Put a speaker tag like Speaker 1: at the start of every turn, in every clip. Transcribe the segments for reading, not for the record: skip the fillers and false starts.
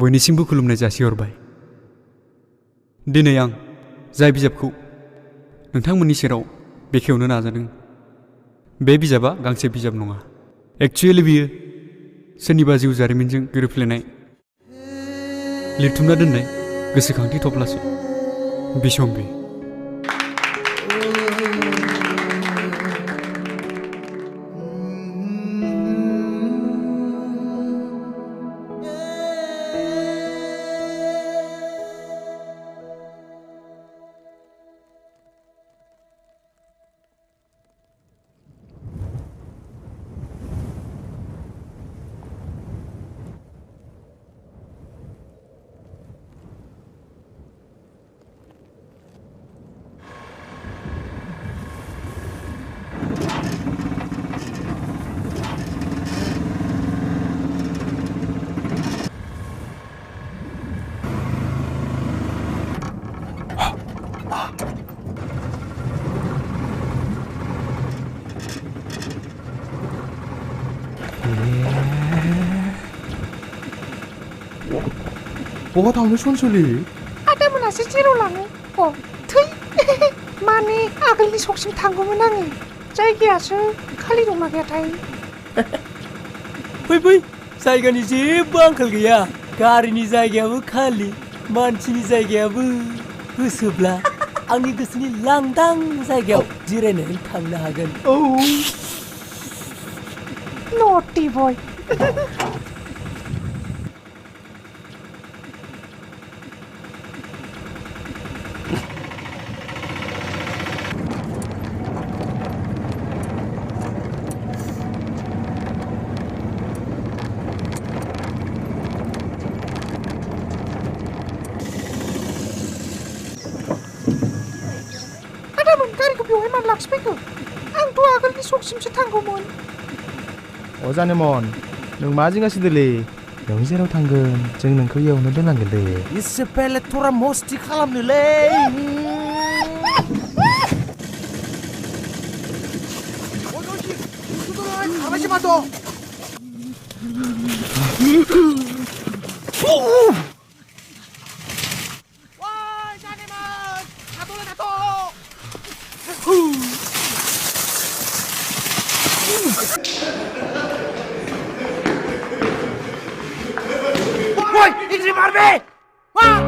Speaker 1: बयनिसिमबो खुलुमनाय जासिहरबाय। दिनै आं जाय बिजाबखौ नोंथांमोननि सेराव बेखेवनो नाजादों बे बिजाबा गांसे बिजाब नङा। एक्चुअली बियो सोरनिबा जिउ जारिमिनजों गोरोबफ्लेनाय लिरथुमना दोननाय गोसोखांथि थफ्लासे बिशम्बि।
Speaker 2: बहा थांनो सनसुलि?
Speaker 3: आदामोनासो जेराव लाङो। थै माने आगोलनि सकसिम थांगौमोन आङो। जायगायासो खालि दंना गैयाथाय?
Speaker 4: फै जायगानि जेबो आंखाल गैया। गारिनि जायगायाबो खालि, मानसिनि जायगायाबो गोसोब्ला आंनि गोसोनि लांदां जायगायाव जिरायनानै थांनो हागोन।
Speaker 3: नटी बय। गारिखौ बेवहाय मानो लाखिफैखो? आंथ' आगोलनि सकसिमसो थांगौमोन।
Speaker 2: अजानेमन, नों मा जिंगासिदोलै? नों जेराव थांगोन जों नोंखौ इयावनो दोनलांगोन दे।
Speaker 4: इसे पेले थरा मस्ति खालामनोलै।
Speaker 2: खारबायसो माथो।
Speaker 4: Woi, ini Marbe! Wah,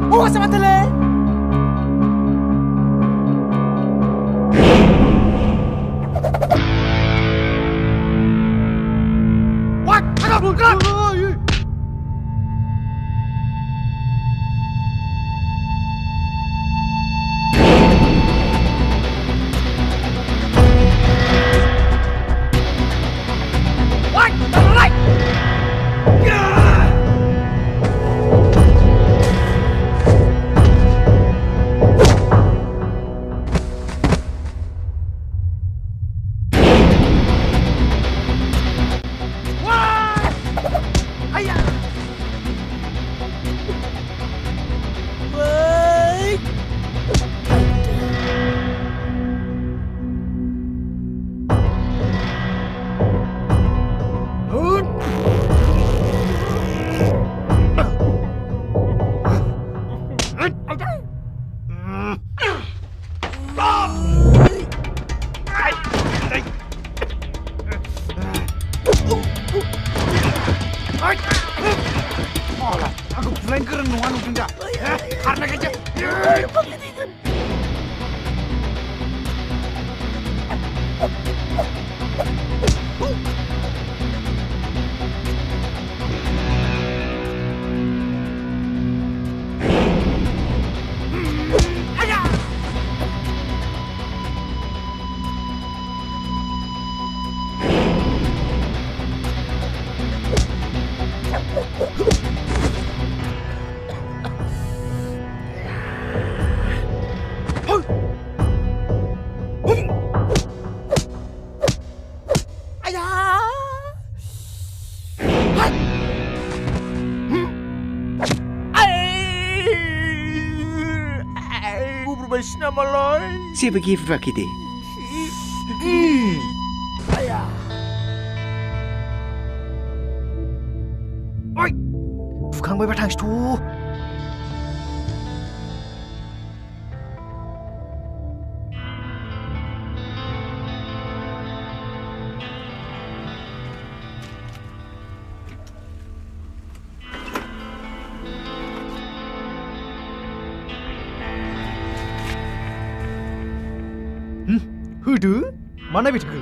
Speaker 4: buka sama tele. What? Ada buka!
Speaker 2: Aku flank keren nuan udah. Karena kerja.
Speaker 5: Siapa gift rakiti?
Speaker 2: थांबायबा थांसैथ' होदो मा नायबाय थाखो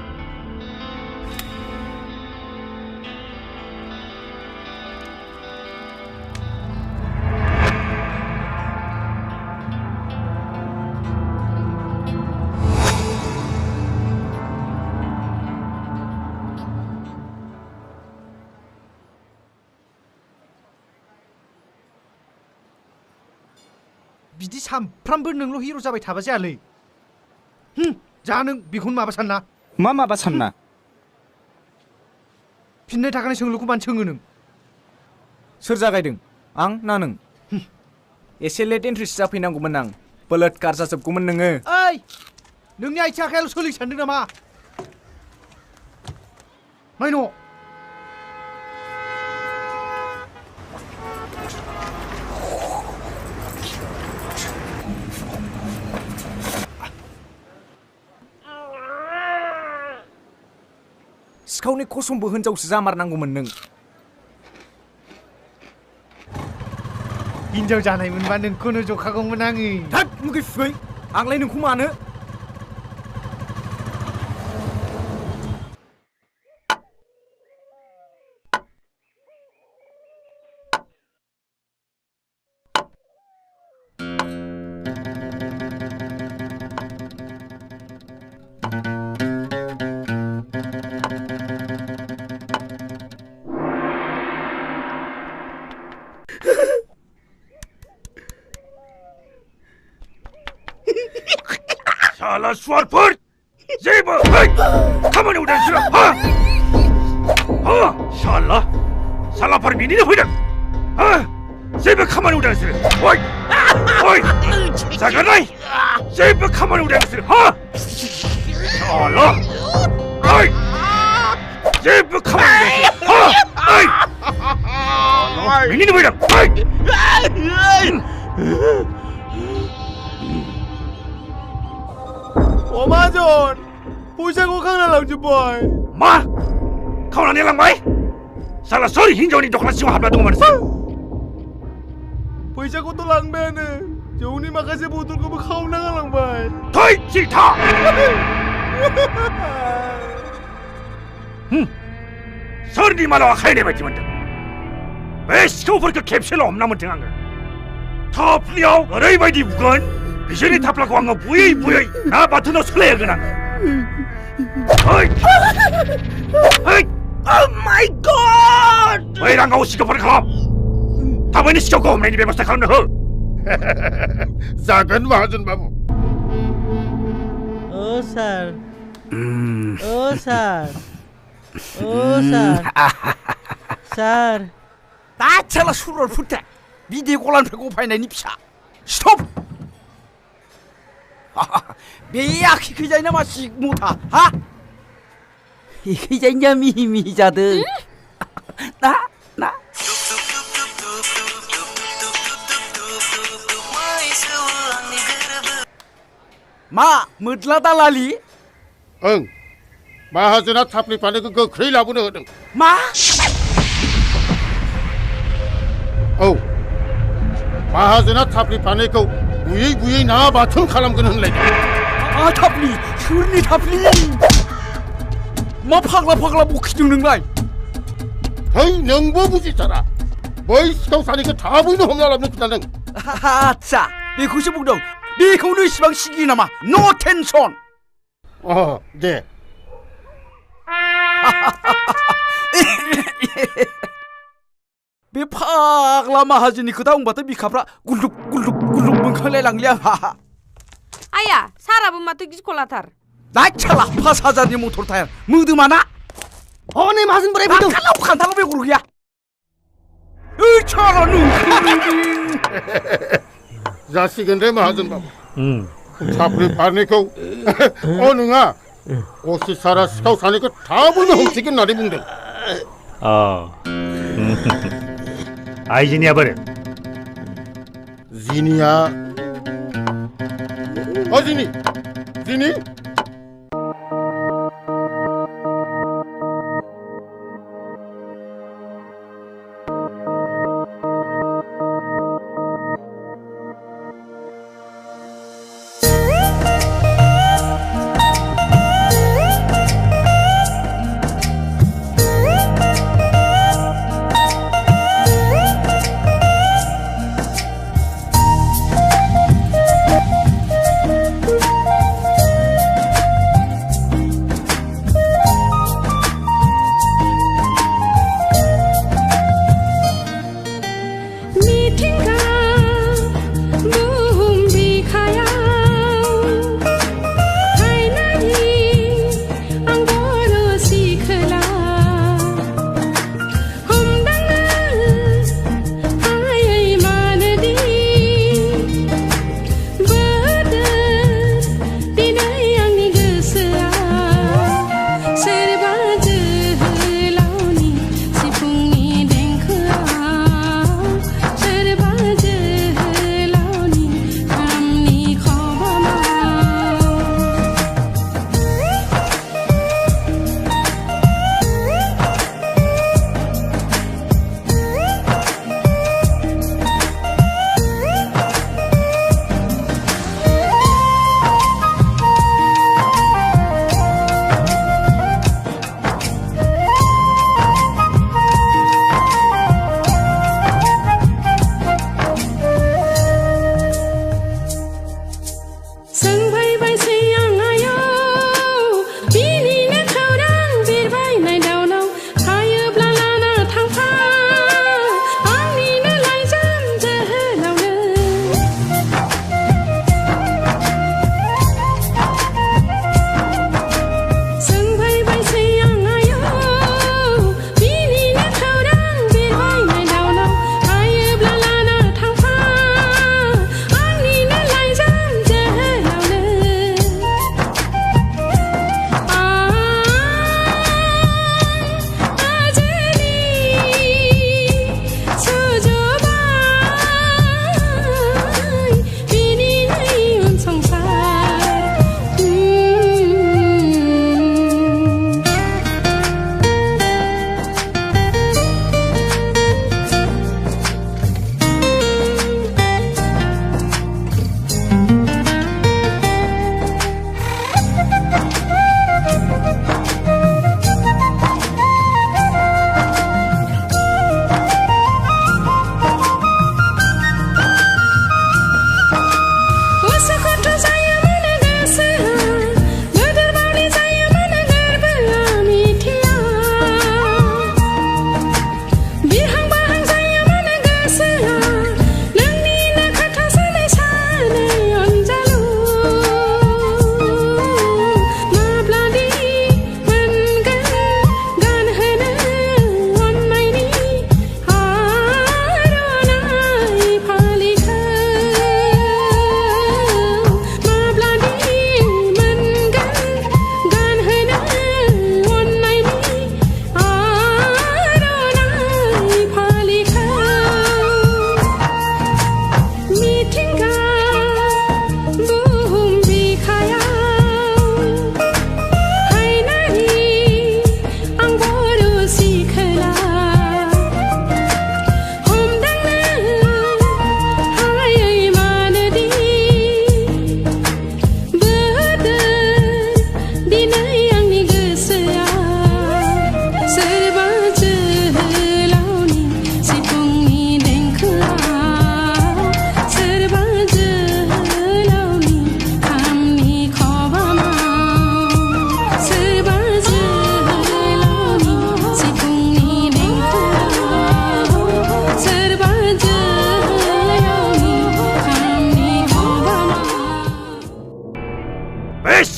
Speaker 2: बिदि सामफ्रामबो नोंल' हिर' जाबाय थाबा जायालै जा नों बेखौनो माबा सानना
Speaker 5: मा माबा सानना
Speaker 2: फिननाय थाखानाय सोंलुखौ मानो सोङो नों
Speaker 5: सोर जागायदों आं ना नों एसे लेट एन्ट्रिसो जाफैनांगौमोन आं बलात्कार जाजोबगौमोन नोङो
Speaker 2: ओइ नोंनि आथिं आखायाल' सोलिनो सानदों नामा माइन'
Speaker 5: सिखावनि कसमबो हिनजावसो जामारनांगौमोन नों
Speaker 2: हिनजाव जानायमोनबा नोंखौनो जखागौमोन आङो
Speaker 5: हाब मुगै फुगै आंलाय नोंखौ मानो
Speaker 6: साला सुवारफोर जेबो खामानियाव दानसोरा साला सालाफोर बिनिनो फैदों जेबो खामानियाव दानसोरो जागारनाय जेबो खामानियाव दानसोरो साला जेबो खामानियाव दानसोरो बिनिनो फैदों
Speaker 2: अमाजन फैसाखौ खांना लांजोब्बाय
Speaker 6: मा खावनानै लांबाय साला सोर हिनजावनि दख'ना सिङाव हाबना दंमोन
Speaker 2: फैसाखौथ' लांबायानो जौनि माखासे बथलखौबो खावना गालांबाय
Speaker 6: थै चिल्था सोरनि मालाव आखायनाय बायदि मोनदों बे सिखावफोरखौ खेबसेल' हमना मोनदों आङो थाफ्लियाव ओरैबायदि बुगोन बिसोरनि थाफ्लाखौ आङो बुयै बुयै ना बाथोनाव सोलायहोगोन आङो Oh my God! बै रांगाव सिखावफोर खालाम थाबैनो सिखावखौ हमनायनि बेबस्था खालामनो हो जागोन माहाजोन बाबु
Speaker 7: सार सार
Speaker 5: दा साला सुरर फुटा बिदि गलानिफ्राय गफायनायनि फिसा स्टप बे आखिखैजाय ना मा सिगमथा हा
Speaker 7: इखैजायनिया मिहि मिहि जादों
Speaker 5: ना ना मा मोदला दालालि
Speaker 6: ओं माहाजोना थाफ्लि फानैखौ गोख्रै लाबोनो होदों
Speaker 5: मा
Speaker 6: औ माहाजोना थाफ्लि फानैखौ बुयै बुयै ना बाथोन खालामगोन होनलायदों
Speaker 5: थाफ्लि सोरनि थाफ्लि मा फाग्ला फाग्ला बखिदों नोंलाय
Speaker 6: है नोंबो बुजिथारा बै सिखाव सानैखौ थाबैनो हमना लाबोनो खोन्थादों
Speaker 5: आच्छा बेखौसो बुंदों बेखौनो इसिबां सिगियो नामा नो टेनसन
Speaker 6: दे
Speaker 5: बे फाग्ला माहाजोननि खोथा बुंबाथाय बिखाफ्रा गुलदुब गुलदुब गुलदुब मोनखांलाय लांलि आंहा
Speaker 8: आया साराबो माथो गिखलाथार
Speaker 5: दा साला 5000नि मटर टायार मोदोमाना
Speaker 2: हनै माहाजोन बोराय फैदों
Speaker 5: खान्थालाव बेगर गैया ओइ साला
Speaker 6: जासिगोन दे माहाजोन बाबु थाफ्लि फानैखौ नङा असिसारा सिखाव सानैखौ थाबैनो हमसिगोन होननानै बुंदों 아이진이야 버려.
Speaker 9: 지니야. 지니. 지니?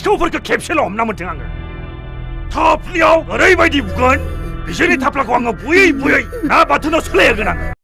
Speaker 6: 시켜버릴까 캡슐로 없나면 등한 거. 더 풀려 어레이바이디 우건 비전이 탑라고 한거 뭐야 나 맡은 너 설레야 그나.